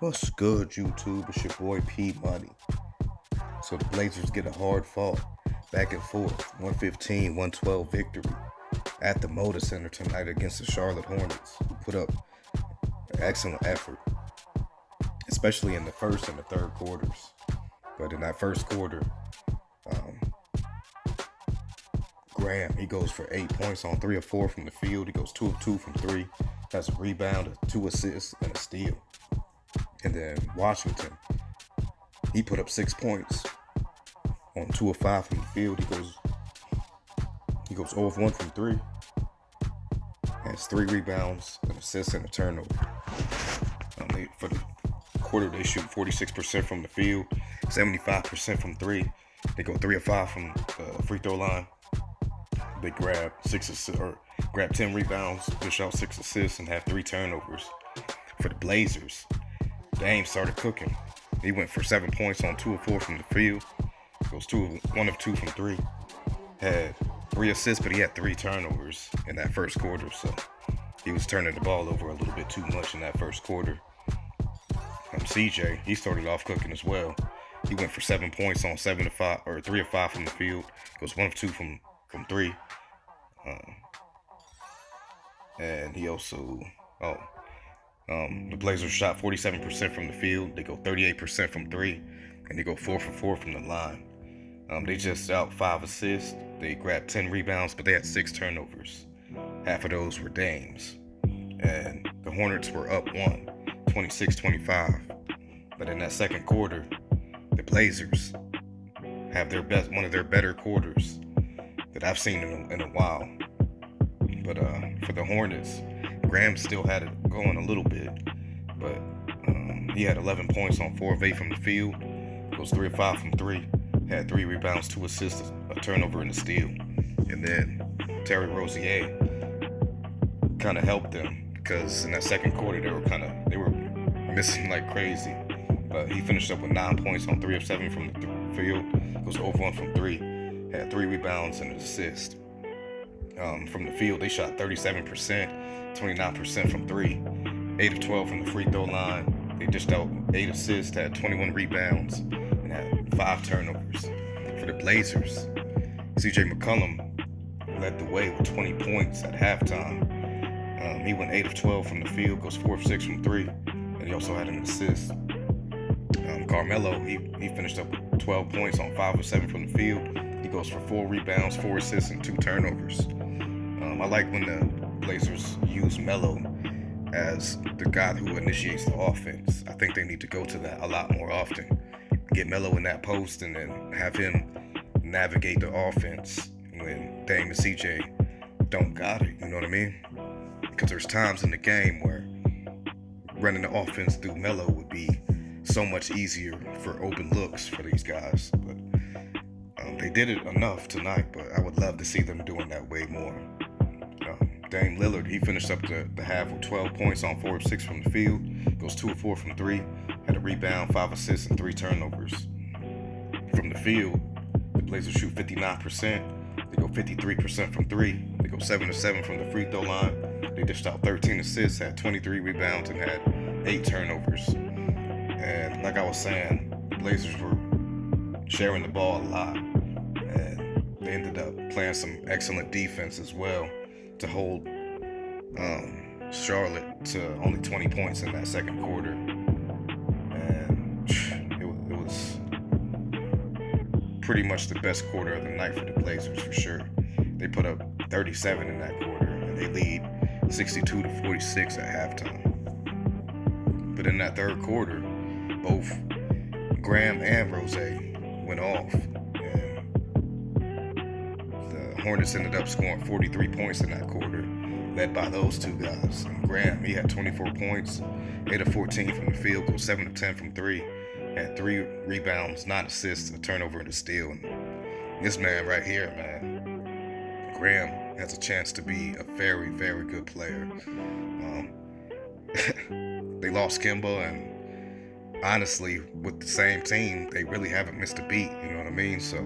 What's good, YouTube? It's your boy P Money. So the Blazers get a hard fought, back and forth, 115-112 victory at the Moda Center tonight against the Charlotte Hornets, who put up an excellent effort, especially in the first and the third quarters. But in that first quarter, um, Graham, he goes for 8 points on 3 of 4 from the field. He goes 2 of 2 from 3, has a rebound, 2 assists, and a steal. And then Washington, he put up 6 points on 2 of 5 from the field. He goes 0 of 1 from 3, has 3 rebounds, an assist, and a turnover. For the quarter, they shoot 46% from the field, 75% from 3. They go 3 of 5 from the free throw line. They grab 10 rebounds, dish out 6 assists, and have 3 turnovers. For the Blazers, Dame started cooking. He went for 7 points on 2 of 4 from the field. Goes 1 of 2 from 3. Had 3 assists, but he had 3 turnovers in that first quarter. So he was turning the ball over a little bit too much in that first quarter. CJ, he started off cooking as well. He went for 7 points on 3 of 5 from the field. Goes 1 of 2 from 3. And he also, the Blazers shot 47% from the field. They go 38% from 3, and they go 4 for 4 from the line. They just out 5 assists. They grabbed 10 rebounds, but they had 6 turnovers. Half of those were Dame's. And the Hornets were up 26-25. But in that second quarter, the Blazers have one of their better quarters that I've seen in a while. But for the Hornets, Graham still had it going a little bit, but he had 11 points on 4 of 8 from the field, goes 3 of 5 from 3, had 3 rebounds, 2 assists, a turnover, and a steal. And then Terry Rozier kind of helped them because in that second quarter they were missing like crazy. But he finished up with 9 points on 3 of 7 from the field, goes 0 of 1 from 3, had 3 rebounds and an assist. From the field, they shot 37%, 29% from 3, 8 of 12 from the free throw line. They dished out 8 assists, had 21 rebounds, and had 5 turnovers. For the Blazers, CJ McCollum led the way with 20 points at halftime. He went 8 of 12 from the field, goes 4 of 6 from 3, and he also had an assist. Carmelo, he finished up with 12 points on 5 of 7 from the field. He goes for 4 rebounds, 4 assists, and 2 turnovers. I like when the Blazers use Melo as the guy who initiates the offense. I think they need to go to that a lot more often. Get Melo in that post and then have him navigate the offense when Dame and CJ don't got it, you know what I mean? Because there's times in the game where running the offense through Melo would be so much easier for open looks for these guys. But they did it enough tonight, but I would love to see them doing that way more. Dame Lillard, he finished up the half with 12 points on 4 of 6 from the field, goes 2 of 4 from 3, had a rebound, 5 assists, and 3 turnovers. From the field, the Blazers shoot 59%, they go 53% from 3, they go 7 of 7 from the free throw line, they dished out 13 assists, had 23 rebounds, and had 8 turnovers. And like I was saying, the Blazers were sharing the ball a lot, and they ended up playing some excellent defense as well to hold Charlotte to only 20 points in that second quarter. And it was pretty much the best quarter of the night for the Blazers for sure. They put up 37 in that quarter, and they lead 62-46 at halftime. But in that third quarter, both Graham and Rose went off, and the Hornets ended up scoring 43 points in that quarter, led by those two guys. And Graham, he had 24 points, 8 of 14 from the field, goes 7 of 10 from 3, had 3 rebounds, 9 assists, a turnover, and a steal. And this man right here, man, Graham has a chance to be a very, very good player. They lost Kemba, and honestly, with the same team, they really haven't missed a beat, you know what I mean? So,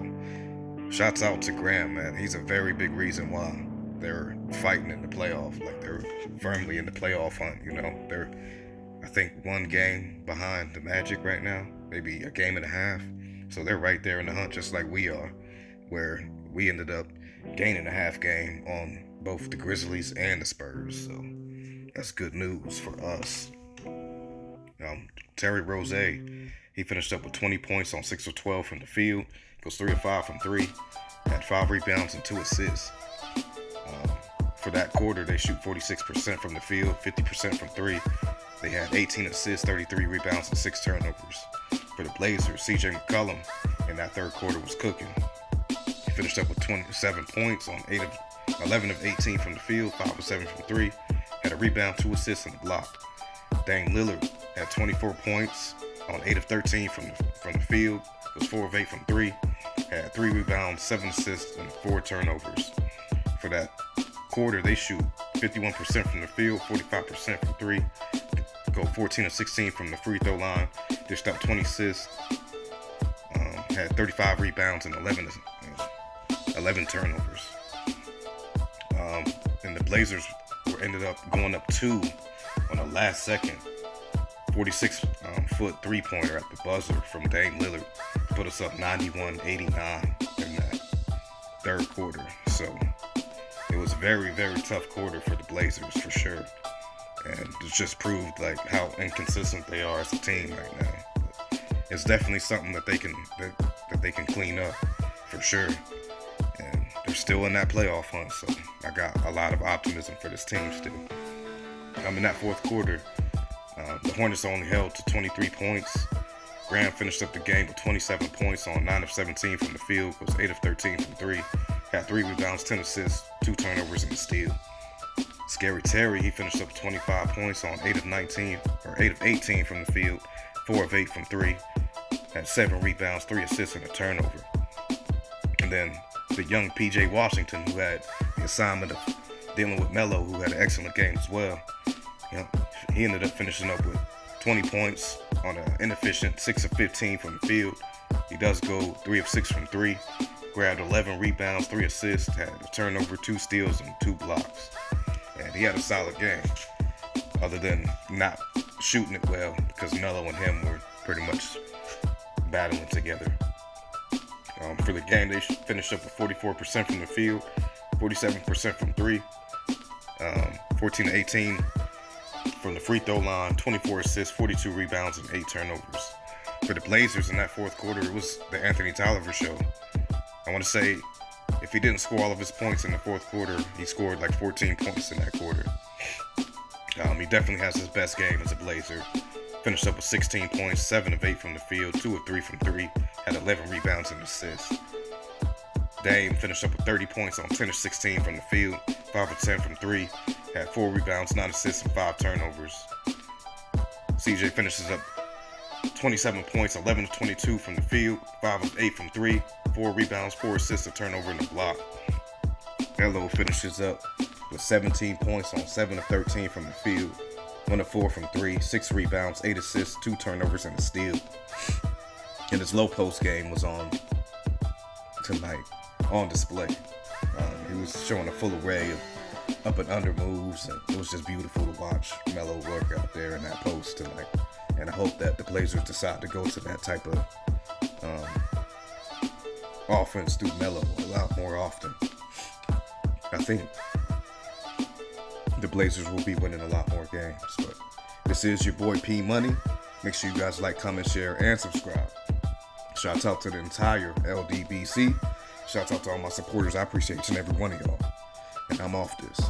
shouts out to Graham, man. He's a very big reason why they're fighting in the playoff. Like, they're firmly in the playoff hunt, you know? I think 1 game behind the Magic right now, maybe a game and a half. So they're right there in the hunt, just like we are, where we ended up gaining a half game on both the Grizzlies and the Spurs. So that's good news for us. Terry Rozier, he finished up with 20 points on 6 of 12 from the field. Goes 3 of 5 from 3. Had 5 rebounds and 2 assists. For that quarter, they shoot 46% from the field, 50% from 3. They had 18 assists, 33 rebounds, and 6 turnovers. For the Blazers, CJ McCollum in that third quarter was cooking. He finished up with 27 points on 11 of 18 from the field, 5 of 7 from 3. Had a rebound, 2 assists, and a block. Dame Lillard had 24 points on 8 of 13 from the field. Was 4 of 8 from 3. Had 3 rebounds, 7 assists, and 4 turnovers. For that quarter, they shoot 51% from the field, 45% from 3. Go 14 of 16 from the free throw line. Dished up 20 assists. Had 35 rebounds and 11 turnovers. And the Blazers ended up going up 2 on the last second 46-foot three-pointer at the buzzer from Dame Lillard to put us up 91-89 in that third quarter. So it was a very, very tough quarter for the Blazers for sure. And it just proved like how inconsistent they are as a team right now. But it's definitely something that they can clean up for sure. And they're still in that playoff hunt, so I got a lot of optimism for this team still. In that fourth quarter, the Hornets only held to 23 points. Graham finished up the game with 27 points on 9 of 17 from the field, goes 8 of 13 from 3, had 3 rebounds, 10 assists, 2 turnovers, and a steal. Scary Terry, he finished up 25 points on 8 of 18 from the field, 4 of 8 from 3, had 7 rebounds, 3 assists, and a turnover. And then the young P.J. Washington, who had the assignment of dealing with Melo, who had an excellent game as well. He ended up finishing up with 20 points on an inefficient 6 of 15 from the field. He does go 3 of 6 from 3, grabbed 11 rebounds, 3 assists, had a turnover, 2 steals, and 2 blocks. And he had a solid game, other than not shooting it well because Melo and him were pretty much battling together. For the game, they finished up with 44% from the field, 47% from 3, 14 to 18 from the free throw line, 24 assists, 42 rebounds, and 8 turnovers. For the Blazers in that fourth quarter, it was the Anthony Tolliver show. I want to say if he didn't score all of his points in the fourth quarter, he scored like 14 points in that quarter. He definitely has his best game as a Blazer. Finished up with 16 points, 7 of 8 from the field, 2 of 3 from 3, had 11 rebounds and assists. Dame finished up with 30 points on 10 of 16 from the field, 5 of 10 from 3, had 4 rebounds, 9 assists, and 5 turnovers. CJ finishes up 27 points, 11 of 22 from the field, 5 of 8 from 3, 4 rebounds, 4 assists, a turnover, and a block. Melo finishes up with 17 points on 7 of 13 from the field, 1 of 4 from 3, 6 rebounds, 8 assists, 2 turnovers, and a steal. And his low post game was on tonight, on display. He was showing a full array of up and under moves, and it was just beautiful to watch Melo work out there in that post tonight. And I hope that the Blazers decide to go to that type of offense through Melo a lot more often. I think the Blazers will be winning a lot more games. But this is your boy P Money. Make sure you guys like, comment, share, and subscribe. Shout out to the entire LDBC. Shout out to all my supporters. I appreciate each and every one of y'all. And I'm off this.